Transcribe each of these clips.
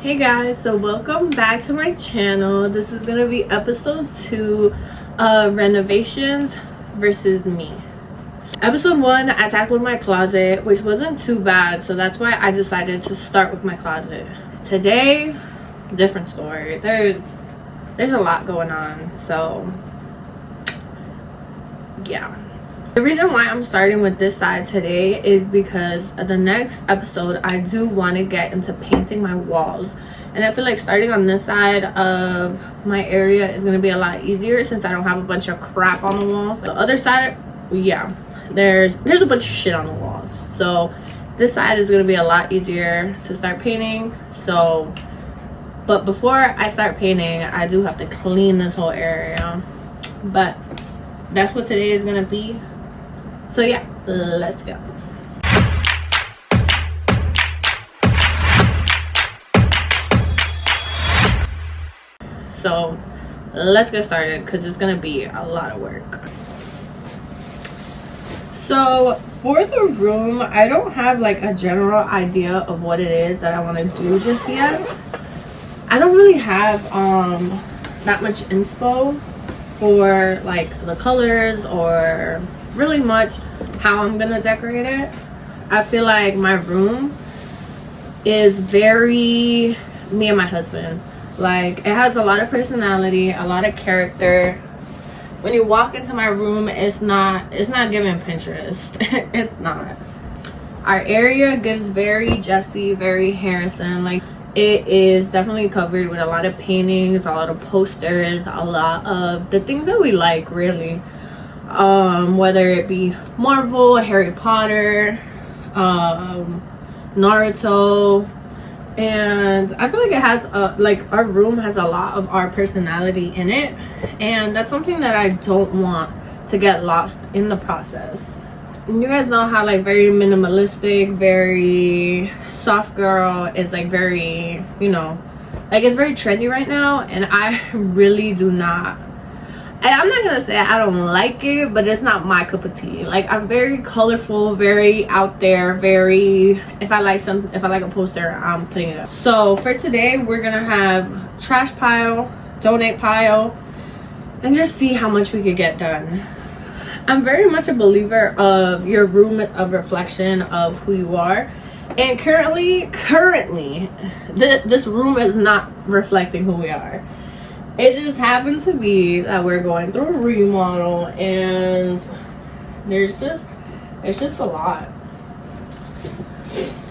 Hey guys, so welcome back to my channel. This is gonna be episode 2 of Renovations versus me. Episode 1, I tackled my closet, which wasn't too bad, so that's why I decided to start with my closet. Today, different story. There's a lot going on, so yeah. The reason why I'm starting with this side today is because the next episode I do want to get into painting my walls, and I feel like starting on this side of my area is going to be a lot easier since I don't have a bunch of crap on the walls. The other side, yeah, there's a bunch of shit on the walls, so this side is going to be a lot easier to start painting. So but before I start painting, I do have to clean this whole area, but that's what today is going to be. So yeah, let's go. So let's get started because it's gonna be a lot of work. So for the room, I don't have like a general idea of what it is that I want to do just yet. I don't really have that much inspo for like the colors or really much how I'm gonna decorate it. I feel like my room is very me and my husband. Like, it has a lot of personality, a lot of character. When you walk into my room, it's not giving Pinterest. It's not. Our area gives very Jesse, very Harrison. Like, it is definitely covered with a lot of paintings, a lot of posters, a lot of the things that we like, really. Whether it be Marvel, Harry Potter, Naruto, and I feel like it has like our room has a lot of our personality in it, and that's something that I don't want to get lost in the process. And you guys know how like very minimalistic, very soft girl is like very, you know, like it's very trendy right now, and I really do not. I'm not gonna say I don't like it, but it's not my cup of tea. Like, I'm very colorful, very out there, very, if I like a poster, I'm putting it up. So for today, we're gonna have trash pile, donate pile, and just see how much we could get done. I'm very much a believer of your room is a reflection of who you are, and currently this room is not reflecting who we are. It just happened to be that we're going through a remodel, and it's just a lot.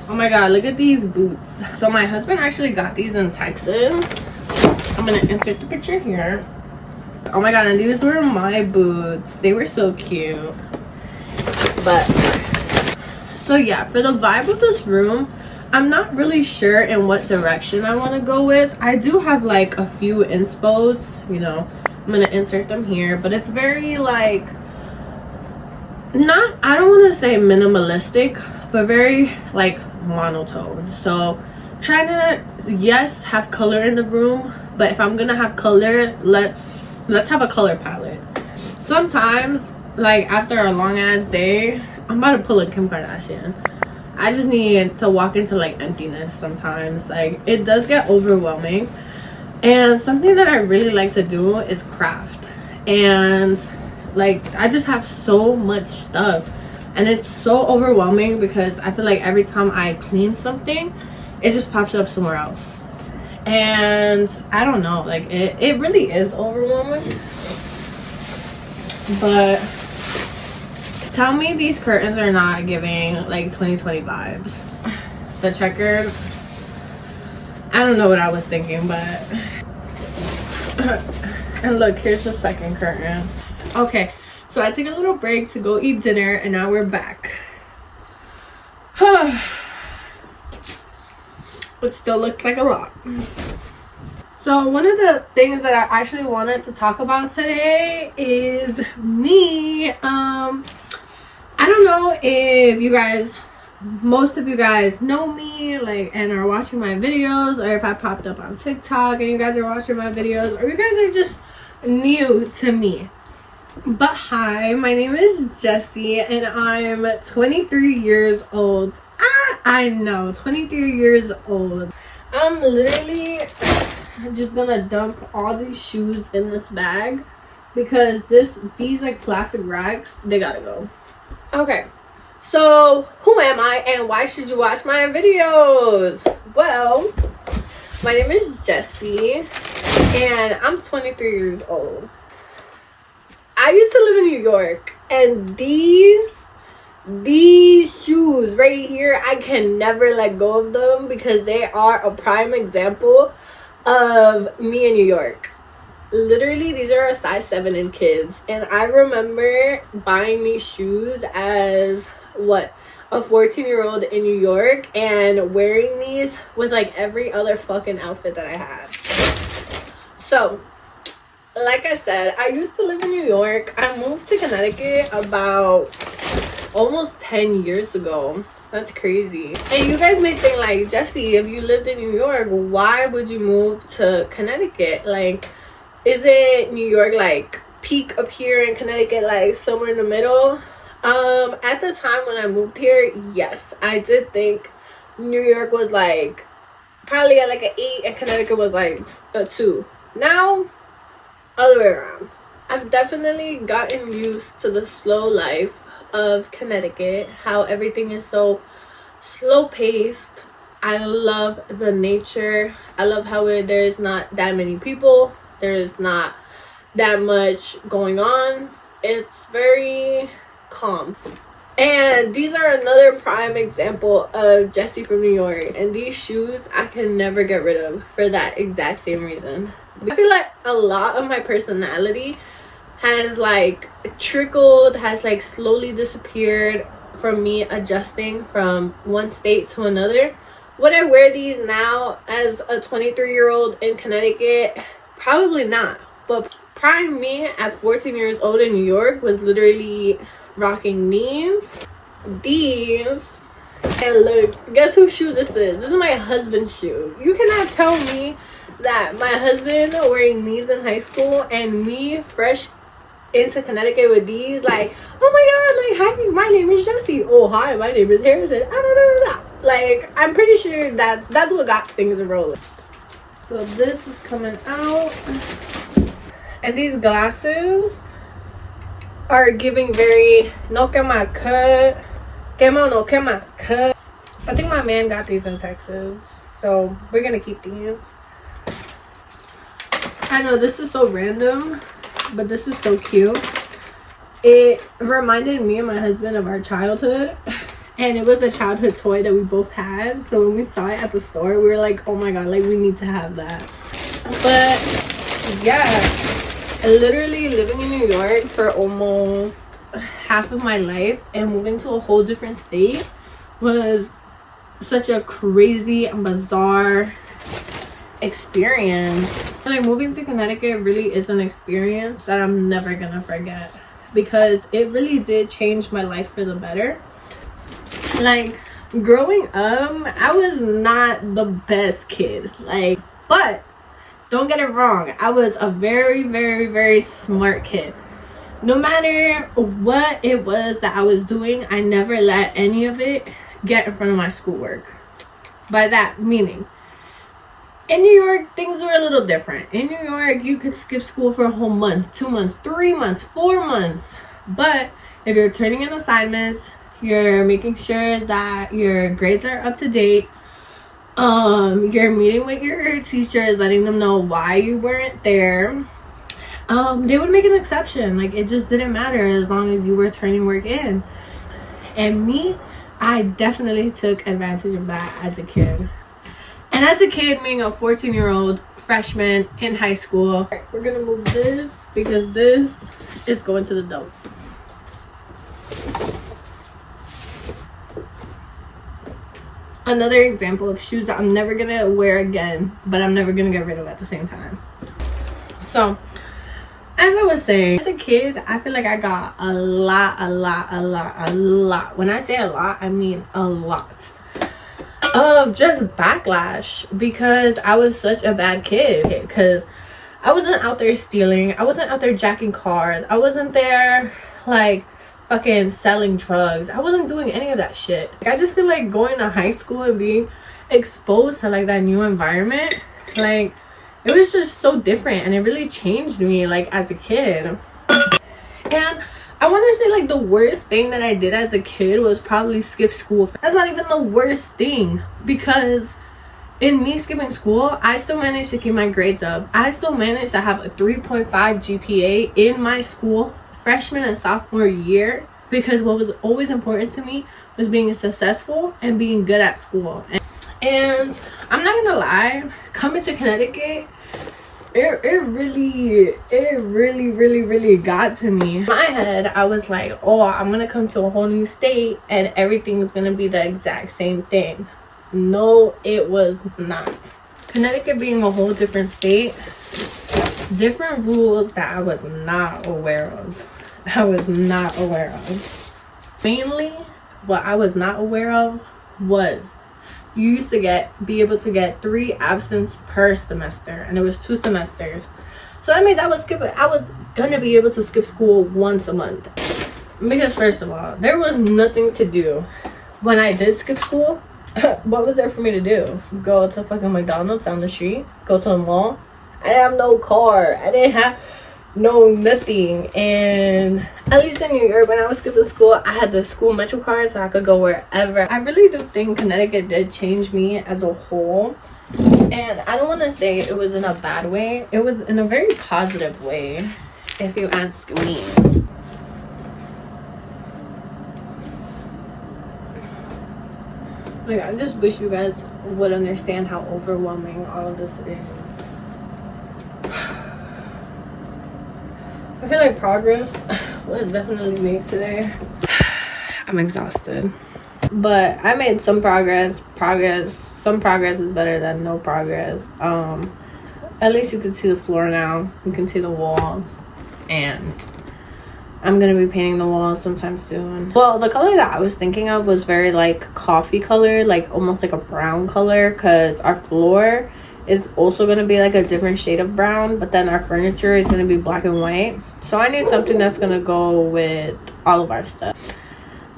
Oh my god, look at these boots. So my husband actually got these in Texas. I'm gonna insert the picture here. Oh my god, and these were my boots. They were so cute. But so yeah, for the vibe of this room, I'm not really sure in what direction I want to go with. I do have like a few inspos, you know, I'm gonna insert them here, but it's very like not, I don't want to say minimalistic, but very like monotone. So trying to, yes, have color in the room, but if I'm gonna have color, let's have a color palette. Sometimes, like after a long ass day, I'm about to pull a Kim Kardashian. I just need to walk into like emptiness sometimes. Like, it does get overwhelming, and something that I really like to do is craft. And like, I just have so much stuff, and it's so overwhelming because I feel like every time I clean something, it just pops up somewhere else, and I don't know, like it really is overwhelming. But tell me these curtains are not giving like 2020 vibes. The checkered, I don't know what I was thinking, but and look, here's the second curtain. Okay, so I took a little break to go eat dinner, and now we're back. It still looks like a lot. So one of the things that I actually wanted to talk about today is me. I don't know if you guys, most of you guys know me, like, and are watching my videos, or if I popped up on TikTok and you guys are watching my videos, or you guys are just new to me. But hi, my name is Jessie, and I'm 23 years old. I know, 23 years old. I'm literally just gonna dump all these shoes in this bag because these like plastic racks, they gotta go. Okay, so who am I and why should you watch my videos? Well, my name is Jessie and I'm 23 years old. I used to live in New York, and these shoes right here, I can never let go of them because they are a prime example of me in New York. Literally, these are a size 7 in kids, and I remember buying these shoes as a 14-year-old in New York and wearing these with like every other fucking outfit that I had. So like I said, I used to live in New York. I moved to Connecticut about almost 10 years ago. That's crazy. And you guys may think like, Jessie, if you lived in New York, why would you move to Connecticut? Like, isn't New York like peak up here in Connecticut like somewhere in the middle? At the time when I moved here, yes, I did think New York was like probably at like an 8 and Connecticut was like a 2. Now, other way around. I've definitely gotten used to the slow life of Connecticut, how everything is so slow paced. I love the nature. I love how there's not that many people, there's not that much going on. It's very calm. And these are another prime example of Jessie from New York, and these shoes I can never get rid of for that exact same reason. I feel like a lot of my personality has like trickled, has like slowly disappeared from me adjusting from one state to another. Would I wear these now as a 23-year-old in Connecticut? Probably not. But prime me at 14 years old in New York was literally rocking these, and look, guess whose shoe this is? This is my husband's shoe. You cannot tell me that my husband wearing these in high school and me fresh into Connecticut with these, like, oh my god, like, hi, my name is Jessie. Oh, hi, my name is Harrison. I don't know. Like, I'm pretty sure that's what got things rolling. So this is coming out, and these glasses are giving very no quema cut. Quema no quema cut. I think my man got these in Texas, so we're gonna keep these. I know this is so random, but this is so cute. It reminded me and my husband of our childhood, and it was a childhood toy that we both had. So when we saw it at the store, we were like, oh my god, like, we need to have that. But yeah, literally living in New York for almost half of my life and moving to a whole different state was such a crazy and bizarre experience. Like, moving to Connecticut really is an experience that I'm never gonna forget because it really did change my life for the better. Like, growing up, I was not the best kid, like, but don't get it wrong, I was a very, very, very smart kid. No matter what it was that I was doing, I never let any of it get in front of my schoolwork. By that meaning, in New York, things were a little different. In New York, you could skip school for a whole month, 2 months, 3 months, 4 months. But if you're turning in assignments, you're making sure that your grades are up to date, you're meeting with your teachers, letting them know why you weren't there, they would make an exception. Like, it just didn't matter as long as you were turning work in. And me, I definitely took advantage of that as a kid. And as a kid, being a 14-year-old freshman in high school, we're gonna move this because this is going to the dump. Another example of shoes that I'm never gonna wear again, but I'm never gonna get rid of at the same time. So, as I was saying, as a kid, I feel like I got a lot. When I say a lot, I mean a lot of just backlash because I was such a bad kid. Because I wasn't out there stealing, I wasn't out there jacking cars, I wasn't there like fucking selling drugs, I wasn't doing any of that shit. I just feel like going to high school and being exposed to like that new environment, like it was just so different, and it really changed me like as a kid. And I want to say like the worst thing that I did as a kid was probably skip school. That's not even the worst thing, because in me skipping school, I still managed to keep my grades up. I still managed to have a 3.5 GPA in my school freshman and sophomore year, because what was always important to me was being successful and being good at school. And I'm not gonna lie, coming to Connecticut, it really got to me. In my head, I was like, oh, I'm gonna come to a whole new state and everything's gonna be the exact same thing. No, it was not. Connecticut being a whole different state, different rules that I was not aware of. Mainly, what I was not aware of was you used to be able to get 3 absence per semester, and it was 2 semesters. So that means I was gonna be able to skip school once a month. Because first of all, there was nothing to do when I did skip school. What was there for me to do? Go to fucking McDonald's down the street? Go to the mall? I didn't have no car. I didn't have no nothing. And at least in New York, when I was skipping school, I had the school metro card, so I could go wherever. I really do think Connecticut did change me as a whole, and I don't want to say it was in a bad way. It was in a very positive way, if you ask me. Like, I just wish you guys would understand how overwhelming all of this is. I feel like progress was definitely made today. I'm exhausted, but I made some progress. Some progress is better than no progress. At least you can see the floor now. You can see the walls, and I'm gonna be painting the walls sometime soon. Well, the color that I was thinking of was very like coffee color, like almost like a brown color, because our floor is also going to be like a different shade of brown, but then our furniture is going to be black and white. So I need something that's going to go with all of our stuff.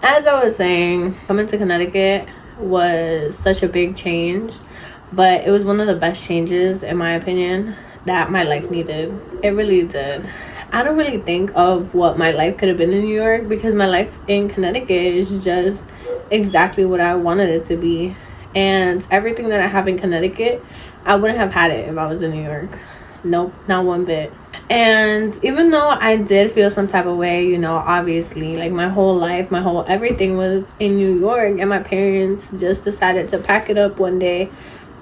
As I was saying, coming to Connecticut was such a big change, but it was one of the best changes, in my opinion, that my life needed. It really did. I don't really think of what my life could have been in New York, because my life in Connecticut is just exactly what I wanted it to be. And everything that I have in Connecticut, I wouldn't have had it if I was in New York. Nope, not one bit. And even though I did feel some type of way, you know, obviously, like my whole life, my whole everything was in New York, and my parents just decided to pack it up one day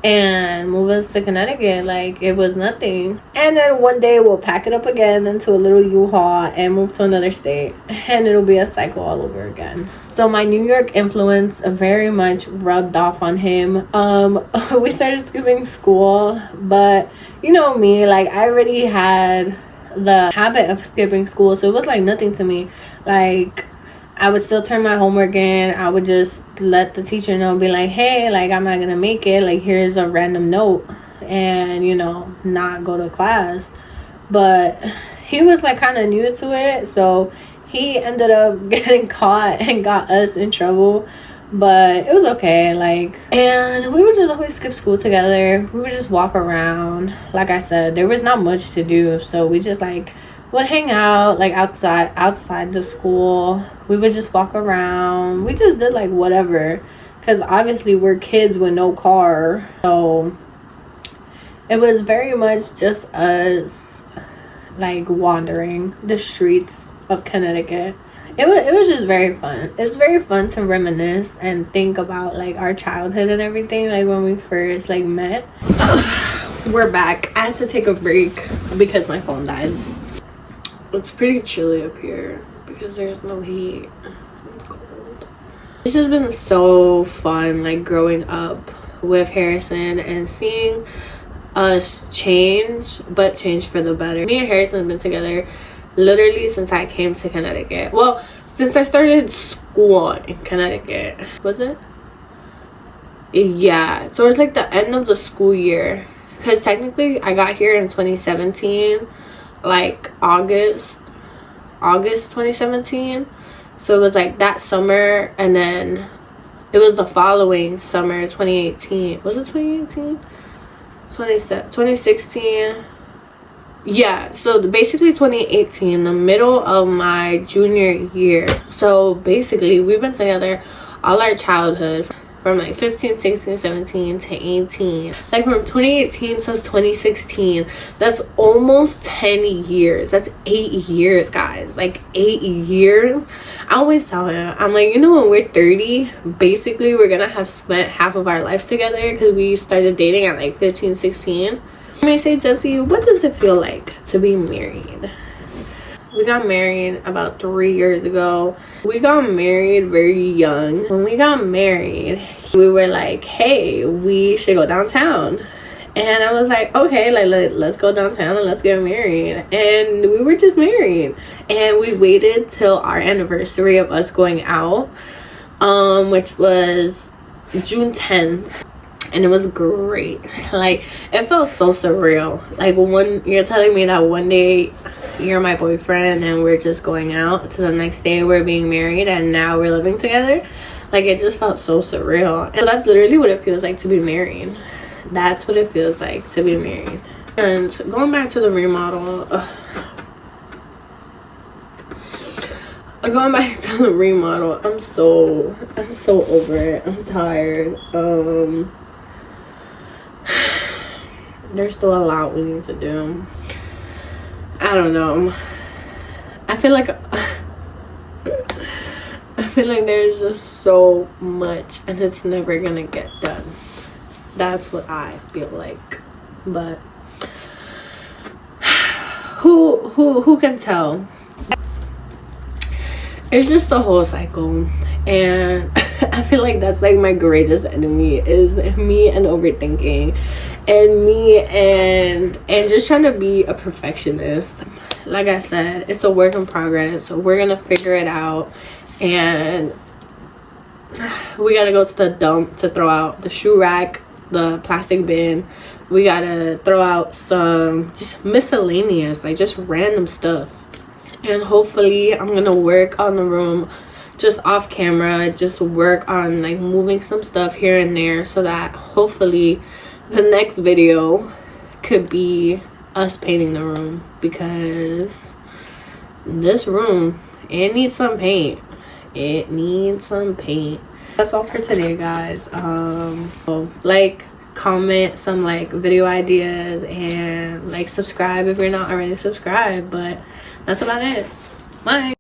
and move us to Connecticut like it was nothing. And then one day we'll pack it up again into a little U-Haul and move to another state, and it'll be a cycle all over again. So my New York influence very much rubbed off on him. We started skipping school, but you know me, like I already had the habit of skipping school, so it was like nothing to me. Like I would still turn my homework in. I would just let the teacher know, be like, hey, like I'm not gonna make it, like here's a random note, and you know, not go to class. But he was like kind of new to it, so he ended up getting caught and got us in trouble. But it was okay, like, and we would just always skip school together. We would just walk around. Like I said, there was not much to do, so we just like would hang out like outside the school. We would just walk around. We just did like whatever, because obviously we're kids with no car, so it was very much just us like wandering the streets of Connecticut. It was just very fun. It's very fun to reminisce and think about like our childhood and everything, like when we first like met. We're back. I had to take a break because my phone died. It's pretty chilly up here because there's no heat. It's cold. It's just been so fun, like growing up with Harrison and seeing us change, but change for the better. Me and Harrison have been together literally since I came to Connecticut. Well, since I started school in Connecticut. Was it? Yeah, so it's like the end of the school year, because technically I got here in 2017, like August 2017. So it was like that summer, and then it was the following summer, 2018. Was it 2018? 2016. Yeah, so basically 2018, the middle of my junior year. So basically we've been together all our childhood, from like 15, 16, 17 to 18. Like from 2018 to 2016, that's almost 10 years. That's 8 years, guys. Like 8 years. I always tell him, I'm like, you know, when we're 30, basically we're gonna have spent half of our lives together, because we started dating at like 15, 16. You may say, Jesse, what does it feel like to be married? We got married about 3 years ago. We got married very young. When we got married, we were like, hey, we should go downtown. And I was like, okay, like let's go downtown and let's get married. And we were just married. And we waited till our anniversary of us going out, which was June 10th. And it was great. Like, it felt so surreal. Like, when you're telling me that one day you're my boyfriend and we're just going out, to the next day we're being married and now we're living together. Like, it just felt so surreal. And that's literally what it feels like to be married. That's what it feels like to be married. And going back to the remodel, I'm so over it. I'm tired. There's still a lot we need to do. I don't know. I feel like there's just so much and it's never gonna get done. That's what I feel like. But who can tell? It's just the whole cycle. And I feel like that's like my greatest enemy, is me and overthinking, and me and just trying to be a perfectionist. Like I said, it's a work in progress. So we're gonna figure it out, and we gotta go to the dump to throw out the shoe rack, the plastic bin. We gotta throw out some just miscellaneous, like just random stuff. And hopefully I'm gonna work on the room just off camera, just work on like moving some stuff here and there, so that hopefully the next video could be us painting the room, because this room, it needs some paint. It needs some paint. That's all for today, guys. Like, comment some like video ideas, and like subscribe if you're not already subscribed. But that's about it. Bye.